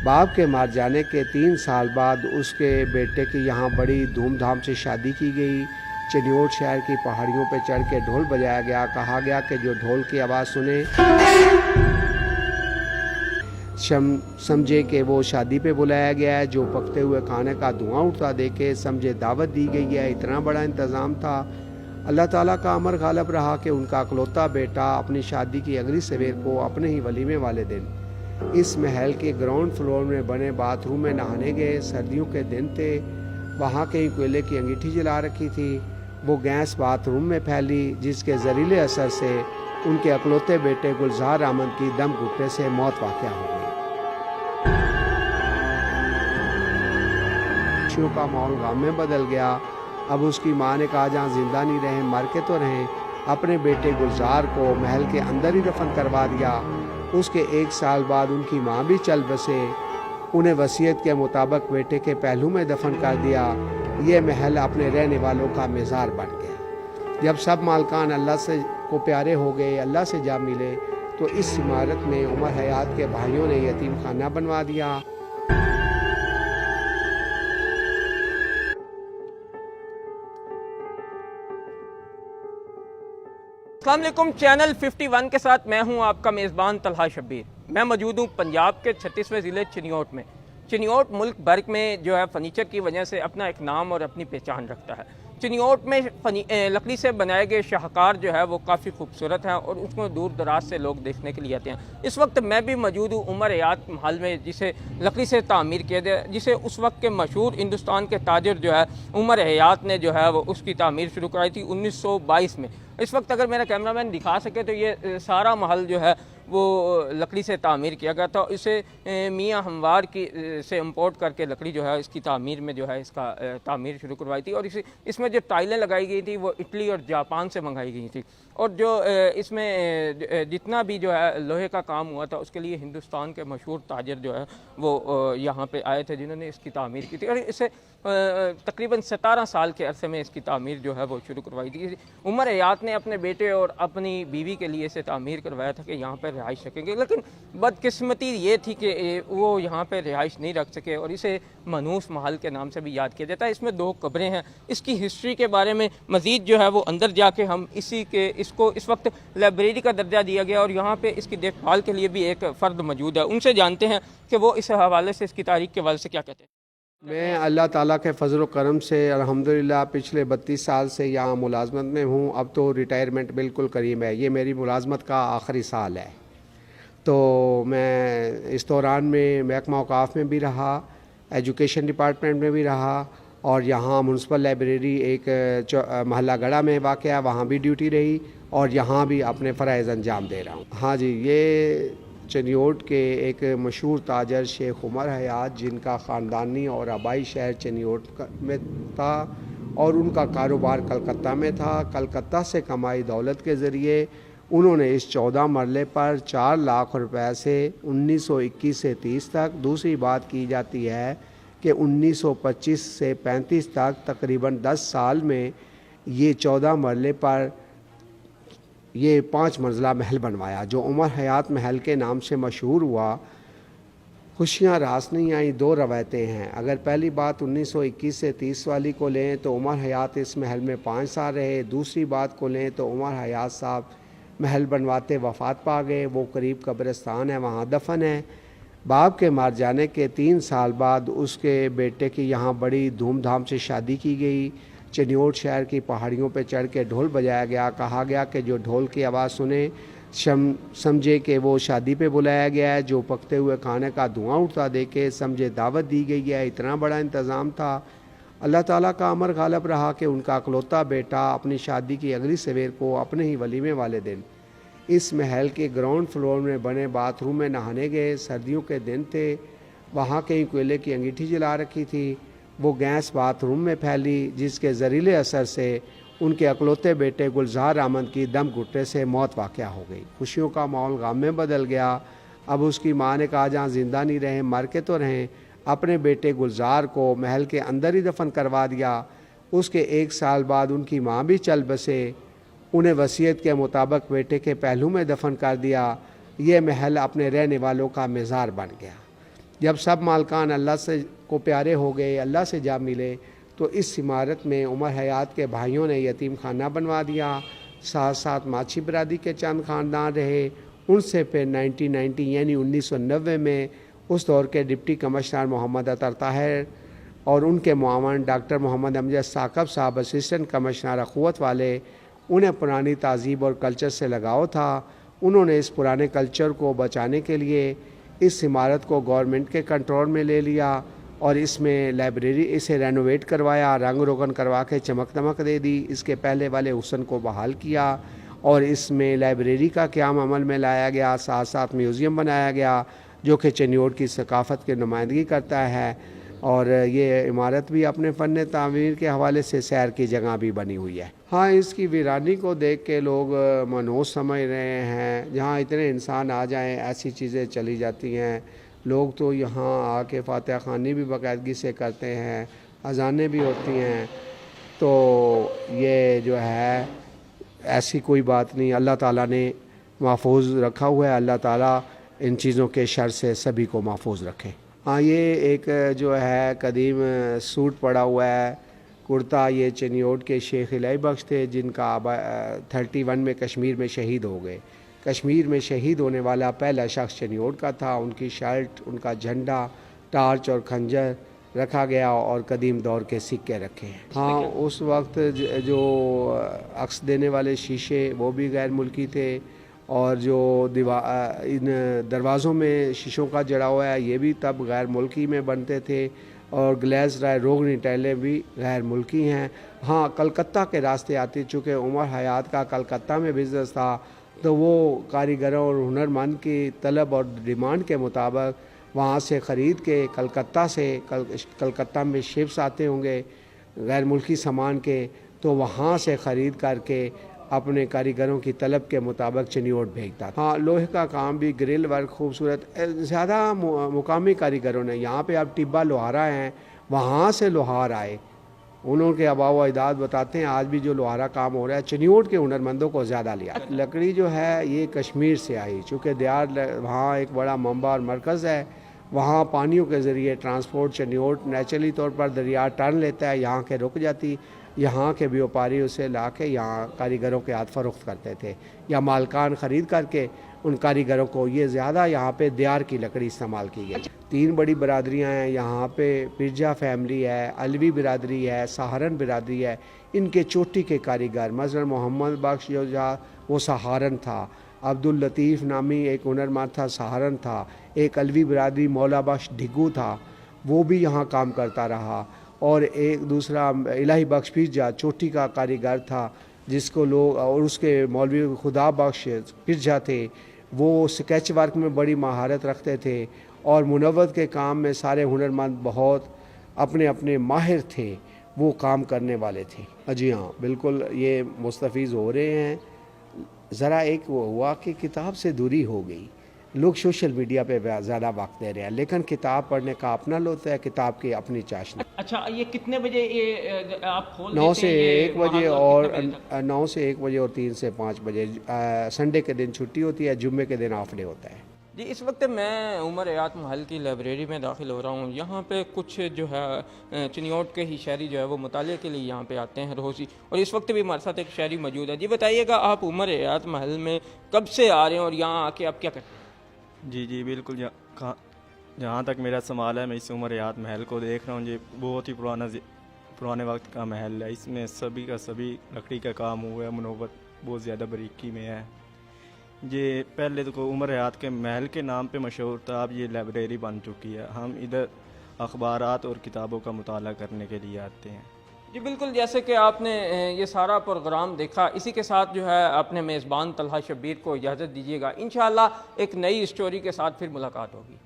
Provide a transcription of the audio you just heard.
बाप के मार जाने के 3 साल बाद उसके बेटे की यहाँ बड़ी धूमधाम से शादी की गई। चिन्योट शहर की पहाड़ियों पर चढ़ के ढोल बजाया गया। कहा गया कि जो ढोल की आवाज़ सुने समझे कि वो शादी पे बुलाया गया है। जो पकते हुए खाने का धुआं उठता देखे समझे दावत दी गई है। इतना बड़ा इंतज़ाम था। अल्लाह ताला का अमर गालब रहा कि उनका अकलौता बेटा अपनी शादी की अगली सवेर को अपने ही वलीमे वाले दिन इस महल के ग्राउंड फ्लोर में बने बाथरूम में नहाने गए। सर्दियों के दिन थे। वहाँ कहीं कोयले की अंगीठी जला रखी थी। वो गैस बाथरूम में फैली, जिसके जहरीले असर से उनके अकलौते बेटे गुलजार अहमद की दम घुटने से मौत वाक़या हो गई। खुशियों का माहौल गम में बदल गया। अब उसकी माँ ने कहा, जहाँ जिंदा नहीं रहे मर के तो रहें। अपने बेटे गुलजार को महल के अंदर ही दफन करवा दिया। उसके 1 साल बाद उनकी माँ भी चल बसे। उन्हें वसीयत के मुताबिक बेटे के पहलू में दफन कर दिया। ये महल अपने रहने वालों का मज़ार बन गया। जब सब मालकान अल्लाह से को प्यारे हो गए, अल्लाह से जा मिले, तो इस इमारत में उमर हयात के भाइयों ने यतीम खाना बनवा दिया। अस्सलाम वालेकुम। चैनल 51 के साथ मैं हूं आपका मेज़बान तलहा शब्बीर। मैं मौजूद हूं पंजाब के 36वें ज़िले चिन्योट में। चिन्योट मुल्क भर में जो है फर्नीचर की वजह से अपना एक नाम और अपनी पहचान रखता है। चिन्योट में लकड़ी से बनाए गए शाहकार जो है वो काफ़ी खूबसूरत हैं और उसको दूर दराज से लोग देखने के लिए आते हैं। इस वक्त मैं भी मौजूद हूँ उमर हयात महल में, जिसे लकड़ी से तामीर किया गया, जिसे उस वक्त के मशहूर हिंदुस्तान के ताजर जो है उमर हयात ने जो है वो उसकी तामीर शुरू कराई थी 1922 में। इस वक्त अगर मेरा कैमरामैन दिखा सके तो ये सारा महल जो है वो लकड़ी से तामीर किया गया था। इसे मियाँ हमवार की से इंपोर्ट करके लकड़ी जो है इसकी तामीर में जो है इसका तामीर शुरू करवाई थी। और इसमें जो टाइलें लगाई गई थी वो इटली और जापान से मंगाई गई थी। और जो इसमें जितना भी जो है लोहे का काम हुआ था उसके लिए हिंदुस्तान के मशहूर ताजर जो है वो यहाँ पे आए थे, जिन्होंने इसकी तामीर की थी। और इसे तकरीबन 17 साल के अरसे में इसकी तामीर जो है वो शुरू करवाई थी। उमर हयात ने अपने बेटे और अपनी बीवी के लिए इसे तामीर करवाया था कि यहाँ पर रिहाइश सकेंगे, लेकिन बदकिस्मती ये थी कि वो यहाँ पर रिहाइश नहीं रख सके और इसे मनूस महल के नाम से भी याद किया जाता है। इसमें 2 कब्रें हैं। इसकी हिस्ट्री के बारे में मज़ीद जो है वो अंदर जाके हम इसको इस वक्त लाइब्रेरी का दर्जा दिया गया और यहाँ पे इसकी देखभाल के लिए भी एक फ़र्द मौजूद है। उनसे जानते हैं कि वो इस हवाले से, इसकी तारीख के हवाले से क्या कहते हैं। मैं अल्लाह ताला के फजल व करम से अल्हम्दुलिल्लाह पिछले 32 साल से यहाँ मुलाजमत में हूँ। अब तो रिटायरमेंट बिल्कुल करीब है। ये मेरी मुलाजमत का आखिरी साल है। तो मैं इस दौरान में महकमा औकाफ में भी रहा, एजुकेशन डिपार्टमेंट में भी रहा और यहाँ म्यूनसिपल लाइब्रेरी एक महल्ला गढ़ा में वाक़या, वहाँ भी ड्यूटी रही और यहाँ भी अपने फ़राइज़ अंजाम दे रहा हूँ। हाँ जी, ये चिन्योट के एक मशहूर ताजर शेख उमर हयात, जिनका ख़ानदानी और आबाई शहर चिन्योट में था और उनका कारोबार कलकत्ता में था। कलकत्ता से कमाई दौलत के ज़रिए उन्होंने इस 14 मरले पर 4 लाख रुपए से 1921 से 30 तक, दूसरी बात की जाती है कि 1925 से 35 तक तकरीबन 10 साल में ये 14 मरले पर ये 5 मंजिला महल बनवाया, जो उमर हयात महल के नाम से मशहूर हुआ। खुशियाँ रास नहीं आई, 2 रवायतें हैं। अगर पहली बात 1921 से 30 वाली को लें तो उमर हयात इस महल में 5 साल रहे। दूसरी बात को लें तो उमर हयात साहब महल बनवाते वफ़ात पा गए। वो करीब कब्रिस्तान है, वहाँ दफन है। बाप के मार जाने के 3 साल बाद उसके बेटे की यहाँ बड़ी धूमधाम से शादी की गई। चिन्योट शहर की पहाड़ियों पर चढ़ के ढोल बजाया गया। कहा गया कि जो ढोल की आवाज़ सुने समझे कि वो शादी पे बुलाया गया है। जो पकते हुए खाने का धुआं उठता देखे समझे दावत दी गई है। इतना बड़ा इंतज़ाम था। अल्लाह ताला का अमर गालब रहा कि उनका अकलौता बेटा अपनी शादी की अगली सवेर को अपने ही वलीमे वाले दिन इस महल के ग्राउंड फ्लोर में बने बाथरूम में नहाने गए। सर्दियों के दिन थे। वहाँ कहीं कोयले की अंगीठी जला रखी थी। वो गैस बाथरूम में फैली, जिसके जहरीले असर से उनके अकलौते बेटे गुलजार अहमद की दम घुटने से मौत वाक़या हो गई। खुशियों का माहौल गम में बदल गया। अब उसकी माँ ने कहा, जहाँ जिंदा नहीं रहे मर के तो रहें। अपने बेटे गुलजार को महल के अंदर ही दफन करवा दिया। उसके 1 साल बाद उनकी माँ भी चल बसे। उन्हें वसीयत के मुताबिक बेटे के पहलू में दफन कर दिया। ये महल अपने रहने वालों का मज़ार बन गया। जब सब मालकान अल्लाह से को प्यारे हो गए, अल्लाह से जा मिले, तो इस इमारत में उमर हयात के भाइयों ने यतीम खाना बनवा दिया। साथ साथ माछी बरादरी के चंद ख़ानदान रहे। उनसे फिर 1990 यानी 1990 में उस दौर के डिप्टी कमिश्नर मोहम्मद अतर ताहिर और उनके मुआवन डॉक्टर मोहम्मद अमजद साकब साहब असिस्टेंट कमिश्नर अखुवत वाले, उन्हें पुरानी तहज़ीब और कल्चर से लगाव था। उन्होंने इस पुराने कल्चर को बचाने के लिए इस इमारत को गवर्नमेंट के कंट्रोल में ले लिया और इसमें लाइब्रेरी इसे रेनोवेट करवाया, रंग रोगन करवा के चमक दमक दे दी, इसके पहले वाले हुसन को बहाल किया और इसमें लाइब्रेरी का क़याम अमल में लाया गया। साथ साथ म्यूज़ियम बनाया गया जो कि चिन्योट की सकाफ़त की नुमाइंदगी करता है और ये इमारत भी अपने फ़न तामीर के हवाले से सैर की जगह भी बनी हुई है। हाँ, इसकी वीरानी को देख के लोग मनहूस समझ रहे हैं। जहाँ इतने इंसान आ जाएं ऐसी चीज़ें चली जाती हैं। लोग तो यहाँ आके फातिहा ख़वानी भी बाकायदगी से करते हैं, अजानें भी होती हैं। तो ये जो है ऐसी कोई बात नहीं, अल्लाह ताला ने महफूज रखा हुआ है। अल्लाह ताला इन चीज़ों के शर से सभी को महफूज रखे। हाँ, ये एक जो है कदीम सूट पड़ा हुआ है, कुर्ता, ये चिन्योट के शेख इलाही बख्श थे जिनका 31 में कश्मीर में शहीद हो गए। कश्मीर में शहीद होने वाला पहला शख्स चिन्योट का था। उनकी शर्ट, उनका झंडा, टार्च और खंजर रखा गया और कदीम दौर के सिक्के रखे हैं। हाँ, उस वक्त जो अक्स देने वाले शीशे वो भी गैर मुल्की थे और जो इन दरवाज़ों में शीशों का जड़ा हुआ है ये भी तब गैर मुल्की में बनते थे और ग्लेज राय रोगनी टाइलें भी गैर मुल्की हैं। हाँ, कलकत्ता के रास्ते आती, चूँकि उमर हयात का कलकत्ता में बिज़नेस था तो वो कारीगरों और हुनरमंद की तलब और डिमांड के मुताबिक वहाँ से ख़रीद के कलकत्ता से कलकत्ता में शिप्स आते होंगे गैर मुल्की सामान के, तो वहाँ से ख़रीद करके अपने कारीगरों की तलब के मुताबिक चिन्योट भेजता था। हाँ, लोहे का काम भी, ग्रिल वर्क खूबसूरत, ज़्यादा मुकामी कारीगरों ने, यहाँ पे अब टिब्बा लोहारा हैं, वहाँ से लोहार आए, उनके आबाओ अजदाद बताते हैं आज भी जो लोहारा काम हो रहा है चिन्योट के हुनरमंदों को ज़्यादा लिया। लकड़ी जो है ये कश्मीर से आई, चूँकि दियार वहाँ एक बड़ा मंबा और मरकज़ है, वहाँ पानियों के ज़रिए ट्रांसपोर्ट चिन्योट नेचुरली तौर पर दरिया टर्न लेता है, यहाँ के रुक जाती, यहाँ के व्यापारी उसे ला के यहाँ कारीगरों के हाथ फ़रोख्त करते थे या मालकान ख़रीद करके उन कारीगरों को, ये ज़्यादा यहाँ पे दियार की लकड़ी इस्तेमाल की गई। 3 बड़ी बरादरियाँ हैं यहाँ पे, पिरजा फैमिली है, अलवी बिरादरी है, सहारन बिरादरी है। इनके चोटी के कारीगर मसलन मोहम्मद बख्श जो वो सहारन था, अब्दुल लतीफ़ नामी एक हुनरमंद था, सहारन था, एक अलवी बिरादरी मौला बख्श ढिगू था, वो भी यहाँ काम करता रहा और एक दूसरा इलाही बख्श पिरजा चोटी का कारीगर था जिसको लोग, और उसके मौलवी खुदा बख्श पिरजा थे, वो स्केच वर्क में बड़ी महारत रखते थे और मुनव्वत के काम में सारे हुनरमंद बहुत अपने अपने माहिर थे, वो काम करने वाले थे। जी हाँ, बिल्कुल ये मुस्तफ़ीज़ हो रहे हैं। ज़रा एक वो हुआ कि किताब से दूरी हो गई, लोग सोशल मीडिया पे ज़्यादा वक्त दे रहे हैं, लेकिन किताब पढ़ने का अपना लुत्फ़ है, किताब की अपनी चाशनी। अच्छा, ये कितने बजे ये आप खोल 9 देते से हैं 1 बजे और 9 से 1 बजे और 3 से 5 बजे। संडे के दिन छुट्टी होती है, जुम्मे के दिन हाफ डे होता है। जी, इस वक्त मैं उमर हयात महल की लाइब्रेरी में दाखिल हो रहा हूँ। यहाँ पे कुछ जो है चिन्योट के ही शहरी जो है वो मुताले के लिए यहाँ पे आते हैं रोज़ ही, और इस वक्त भी हमारे साथ एक शहरी मौजूद है। जी बताइएगा, आप उमर हयात महल में कब से आ रहे हैं और यहाँ आके आप क्या करते हैं? जी बिल्कुल, जहाँ तक मेरा सवाल है, मैं इस उमर हयात महल को देख रहा हूँ। ये बहुत ही पुराने वक्त का महल है। इसमें सभी का सभी लकड़ी का काम हुआ है, मुनव्वत बहुत ज़्यादा बारीकी में है। ये पहले तो उमर हयात के महल के नाम पे मशहूर था, अब ये लाइब्रेरी बन चुकी है। हम इधर अखबारात और किताबों का मुताला करने के लिए आते हैं। जी बिल्कुल, जैसे कि आपने ये सारा प्रोग्राम देखा, इसी के साथ जो है अपने मेज़बान तलहा शब्बीर को इजाज़त दीजिएगा। इंशाअल्लाह एक नई स्टोरी के साथ फिर मुलाकात होगी।